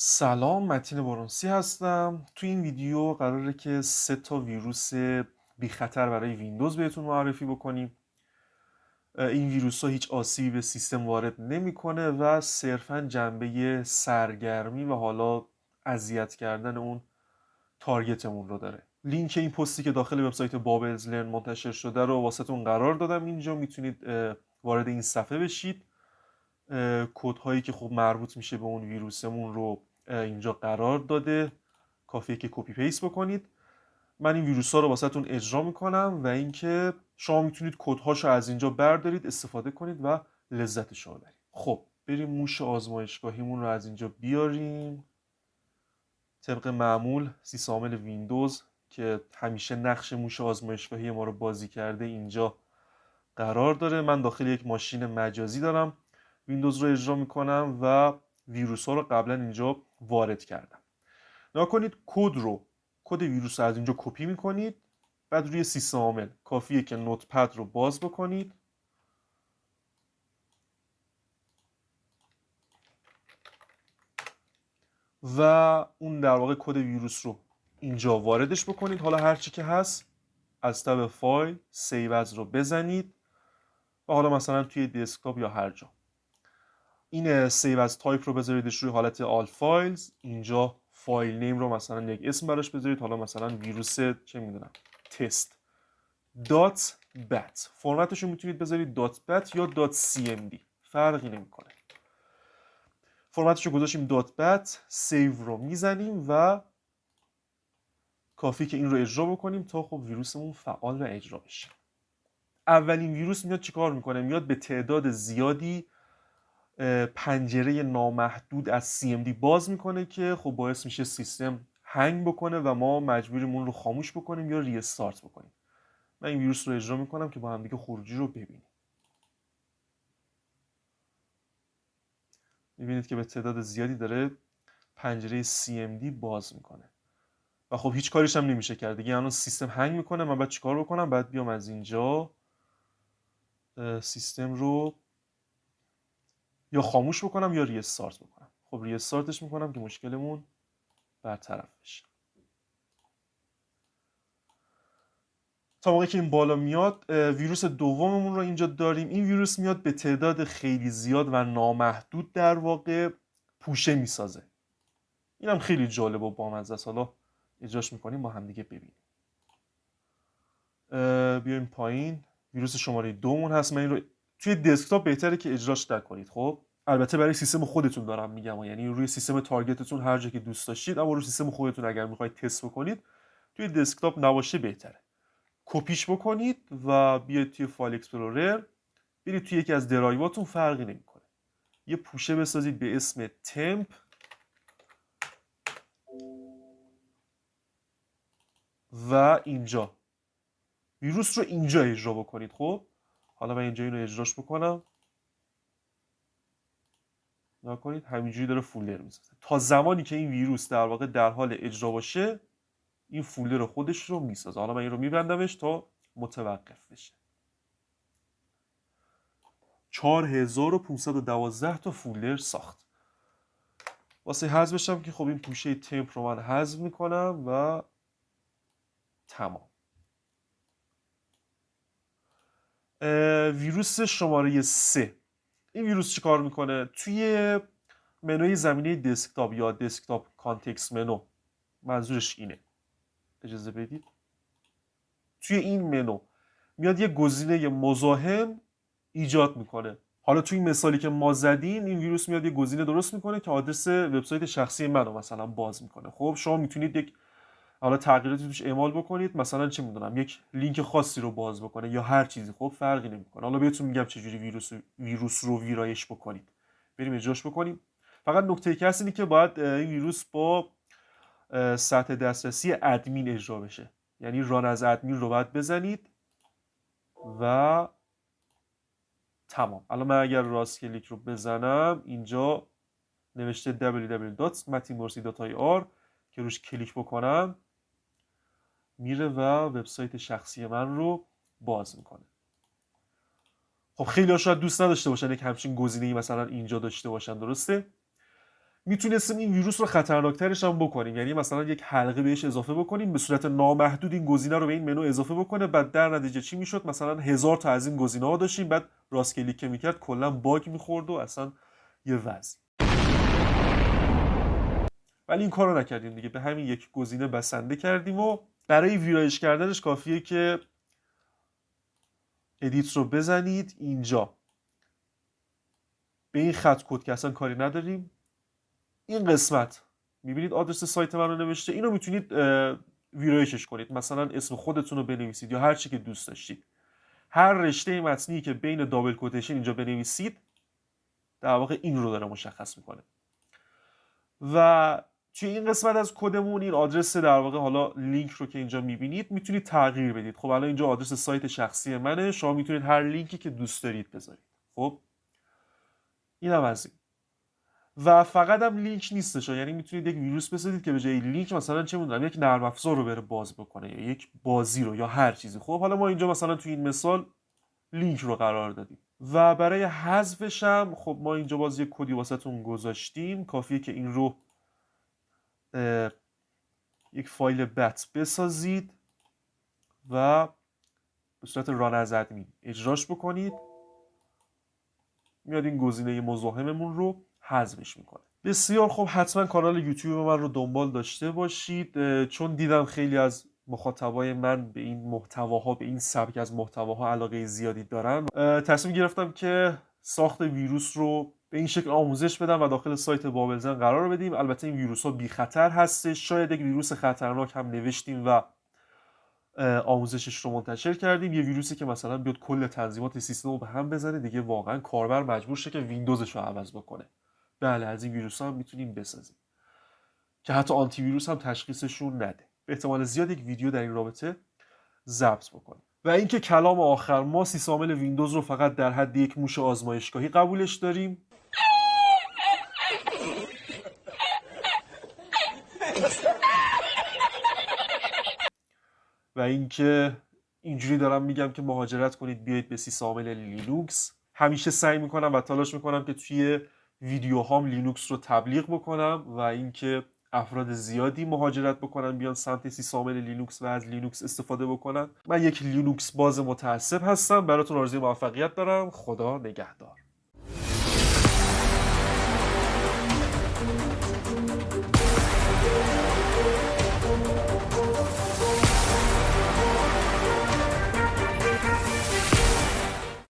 سلام، متین برونسی هستم. تو این ویدیو قراره که 3 ویروس بی خطر برای ویندوز بهتون معرفی بکنیم. این ویروس ها هیچ آسیبی به سیستم وارد نمیکنه و صرفا جنبه سرگرمی و حالا اذیت کردن اون تارگتمون رو داره. لینک این پستی که داخل وبسایت بابلز لرن منتشر شده رو واسهتون قرار دادم اینجا، میتونید وارد این صفحه بشید. کدهایی که خب مربوط میشه به اون ویروسمون رو اینجا قرار داده، کافیه که کپی پیست بکنید. من این ویروس ها رو واسهتون اجرا میکنم و اینکه شما میتونید کدهاشو از اینجا بردارید، استفاده کنید و لذتش رو ببرید. خب بریم موش آزمایشگاهیمون رو از اینجا بیاریم. طبق معمول سیستم عامل ویندوز که همیشه نقش موش آزمایشگاهی ما رو بازی کرده اینجا قرار داره. من داخل یک ماشین مجازی دارم ویندوز رو اجرا میکنم و ویروس ها رو قبلا اینجا وارد کردم. نگاه کنید، کد ویروس رو از اینجا کپی میکنید، بعد روی سیستم عامل کافیه که نوتپد رو باز بکنید و اون در واقع کد ویروس رو اینجا واردش بکنید. حالا هرچی که هست از تب فایل سیو از رو بزنید و حالا مثلا توی دسکتاپ یا هر جا این سیو از تایپ رو بذاریدش روی حالت آل فایلز. اینجا فایل نیم رو مثلا یک اسم براش بذارید، حالا مثلا ویروس چه میدونم تست دات بت. فرمتش رو میتونید بذارید دات بت یا دات سی ام دی، فرقی نمیکنه. فرمتش رو گذاشتیم دات بت، سیو رو میزنیم و کافی که این رو اجرا بکنیم تا خب ویروسمون فعال و اجرا بشه. اولین ویروس میاد چیکار میکنه؟ میاد به تعداد زیادی پنجره نامحدود از CMD باز میکنه که خب باعث میشه سیستم هنگ بکنه و ما مجبوریم اون رو خاموش بکنیم یا ریستارت بکنیم. من این ویروس رو اجرا میکنم که با هم دیگه خروجی رو ببینیم. میبینید که به تعداد زیادی داره پنجره CMD باز میکنه و خب هیچ کاریش هم نمیشه کرد دیگه. الان سیستم هنگ میکنه. من باید چیکار بکنم؟ باید بیام از اینجا سیستم رو یا خاموش بکنم یا ریستارت بکنم. خب ریستارتش میکنم که مشکلمون برطرف بشه. تا موقعی که این بالا میاد ویروس دوممون رو اینجا داریم. این ویروس میاد به تعداد خیلی زیاد و نامحدود در واقع پوشه میسازه. اینم خیلی جالب و بامزه است. حالا اجراش میکنیم با هم دیگه ببینیم. بیایم پایین. ویروس شماره 2 هست. من این رو توی دسکتاپ بهتره که اجراش نکنید. خب البته برای سیستم خودتون دارم میگم، یعنی روی سیستم تارگتتون هر جا که دوست داشتید، اما روی سیستم خودتون اگر میخواید تست بکنید توی دسکتاپ نباشه بهتره. کپیش بکنید و بیاید توی فایل اکسپلورر، برید توی یکی از درایواتون، فرقی نمیکنه، یه پوشه بسازید به اسم تمپ و اینجا ویروس رو اینجا اجرا بکنید. خب حالا من اینجا اینو اجراش بکنم. نکنید همینجوری داره فولدر میسازه. تا زمانی که این ویروس در واقع در حال اجرا باشه این فولدر خودش رو میسازه. حالا من این رو میبندمش تا متوقف بشه. 4512 تا فولدر ساخت. واسه حذفش هم که خب این پوشه تمپ رو من حذف میکنم و تمام. ویروس شماره 3. این ویروس چی کار میکنه؟ توی منوی زمینه دسکتاپ یا دسکتاپ کانتکست منو، منظورش اینه، اجازه بدید، توی این منو میاد یه گزینه مزاحم ایجاد میکنه. حالا توی این مثالی که ما زدیم این ویروس میاد یه گزینه درست میکنه که آدرس وبسایت شخصی منو مثلا باز میکنه. خب شما میتونید یک حالا تغییراتی توش اعمال بکنید، مثلا چه میدونم یک لینک خاصی رو باز بکنه یا هر چیزی. خب فرقی نمیکنه. حالا بهتون میگم چجوری ویروس رو ویرایش بکنید. بریم اجراش بکنیم. فقط نکته که هست اینه که باید این ویروس با سطح دسترسی ادمین اجرا بشه، یعنی ران از ادمین رو باید بزنید و تمام. الان من اگر راست کلیک رو بزنم اینجا نوشته www.matinborsi.ir که روش کلیک بکنم میره و وبسایت شخصی من رو باز میکنه. خب خیلی ها شاید دوست نداشته باشن یک همچین گزینه‌ای مثلا اینجا داشته باشن، درسته؟ میتونستیم این ویروس رو خطرناکترش هم بکنیم، یعنی مثلا یک حلقه بهش اضافه بکنیم، به صورت نامحدود این گزینه رو به این منو اضافه بکنه، بعد در نتیجه چی میشد؟ مثلا 1000 تا از این گزینه‌ها داشتیم، بعد راست کلیک که میکرد کلا باگ میخورد و اصلا یه وضع. ولی این کارو نکردیم دیگه، به همین یک گزینه بسنده کردیم و برای ویرایش کردنش کافیه که ادیت رو بزنید اینجا، به این خط کد که اصلا کاری نداریم، این قسمت میبینید آدرس سایت من رو نوشته، اینو میتونید ویرایشش کنید، مثلا اسم خودتون رو بنویسید یا هر چی که دوست داشتید. هر رشته متنی که بین دابل کوتیشن اینجا بنویسید در واقع این رو داره مشخص میکنه. و توی این قسمت از کدمون این آدرس در واقع حالا لینک رو که اینجا میبینید میتونید تغییر بدید. خب الان اینجا آدرس سایت شخصی منه، شما میتونید هر لینکی که دوست دارید بذارید. خب اینم از این. و فقط هم لینک نیستش، یعنی میتونید یک ویروس بسازید که به جای لینک مثلا چه میدونم یک نرم افزار رو بره باز بکنه یا یک بازی رو یا هر چیزی. خب حالا ما اینجا مثلا توی این مثال لینک رو قرار دادیم و برای حذفش هم خب ما اینجا باز یک کدی واسهتون گذاشتیم، کافیه که این رو یک فایل بت بسازید و به صورت ران از ادمین اجراش بکنید، میاد این گزینه مزاحممون رو حذفش میکنه. بسیار خب، حتما کانال یوتیوب من رو دنبال داشته باشید، چون دیدم خیلی از مخاطبای من به این محتواها، به این سبک از محتواها علاقه زیادی دارن. تصمیم گرفتم که ساخت ویروس رو به این شکل آموزش بدم و داخل سایت بابلزن قرار بدیم. البته این ویروس ها بی خطر هستش، شاید یک ویروس خطرناک هم نوشتیم و آموزشش رو منتشر کردیم. یه ویروسی که مثلا بیاد کل تنظیمات سیستم رو به هم بزنه، دیگه واقعا کاربر مجبور شه که ویندوزش رو عوض بکنه. بله، از این ویروس هم میتونیم بسازیم که حتی آنتی ویروس هم تشخیصشون نده. به احتمال زیاد یک ویدیو در این رابطه ضبط بکنیم. و اینکه کلام آخر، ما سیستم عامل ویندوز رو فقط در حد یک موش آزمایشگاهی قبولش داریم. و اینکه اینجوری دارم میگم که مهاجرت کنید بیایید به سیستم عامل لینوکس. همیشه سعی میکنم و تلاش میکنم که توی ویدیوهام لینوکس رو تبلیغ بکنم و اینکه افراد زیادی مهاجرت بکنن بیان سمت سیستم عامل لینوکس و از لینوکس استفاده بکنن. من یک لینوکس باز متعصب هستم. براتون آرزوی موفقیت دارم. خدا نگهدار.